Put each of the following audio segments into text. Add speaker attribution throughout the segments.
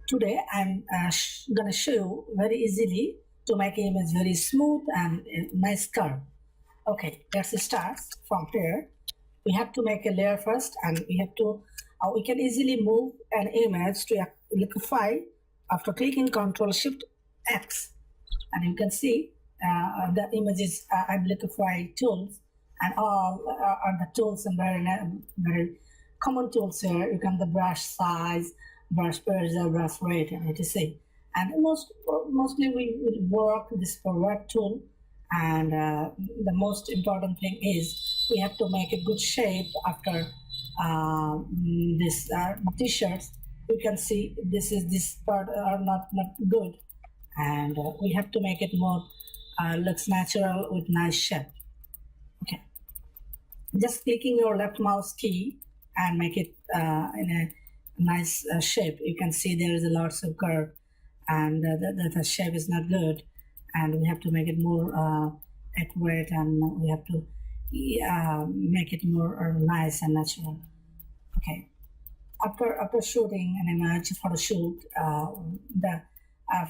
Speaker 1: Today I'm gonna show you very easily to make image very smooth and nice curve. Okay, let's start from here. We have to make a layer first, and we can easily move an image to liquify after clicking Ctrl Shift X, and you can see the images and liquify tools, and all are the tools and very common tools here. You can the brush size, brush pressure, brush rate, and etc. And mostly we will work this for web tool, and the most important thing is we have to make a good shape after this t-shirts. You can see this part are not good, and we have to make it more looks natural with nice shape. Okay, just clicking your left mouse key and make it in a nice shape. You can see there is a lots of curve, and the shape is not good, and we have to make it more accurate, and we have to make it more nice and natural. Okay, after shooting an image photo shoot, the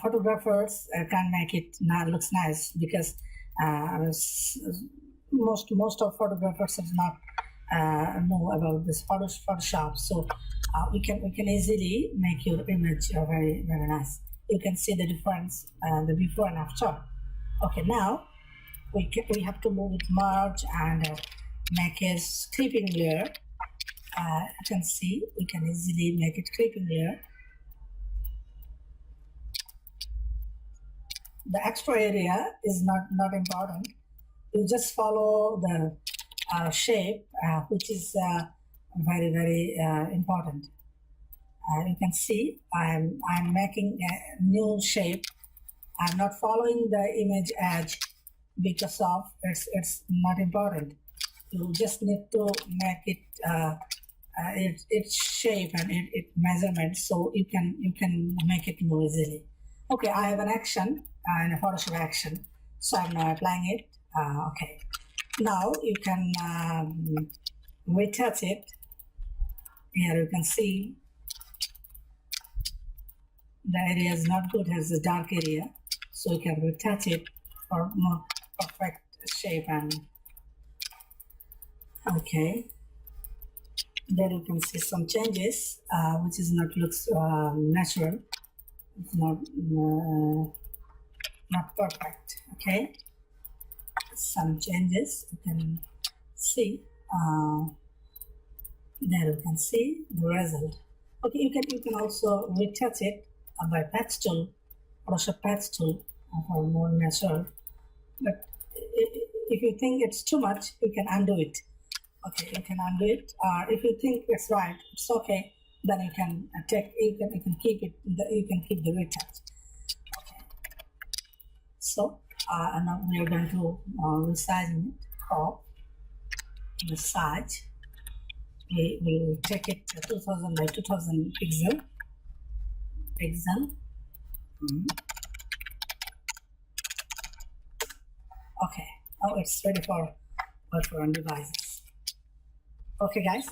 Speaker 1: photographers can make it looks nice, because most of photographers does not know about this Photoshop. So we can easily make your image very nice. You can see the difference, the before and after. Okay, now we have to move it merge and make a clipping layer. You can see we can easily make it clipping layer. The extra area is not important. You just follow the shape, which is very important. You can see I'm making a new shape. I'm not following the image edge because of it's not important. You just need to make it its shape and it measurement, so you can make it more easily. Okay, I have an action and a Photoshop action, so I'm now applying it. Okay, now you can retouch it. Here you can see the area is not good, has a dark area, so you can retouch it for more perfect shape. And okay, there you can see some changes, which is not looks natural. It's not perfect. Okay, some changes you can see. There you can see the result. Okay, you can also retouch it by patch tool, Photoshop patch tool, for more natural. But if you think it's too much, you can undo it. Okay, you can undo it. If you think it's right, it's okay. Then you can you can keep it. You can keep the retouch. Okay. So now we are going to resize it. Crop the size. We will take it 2000 by 2000 pixel. Okay, now it's ready for on devices. Okay, guys.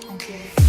Speaker 1: Thank you.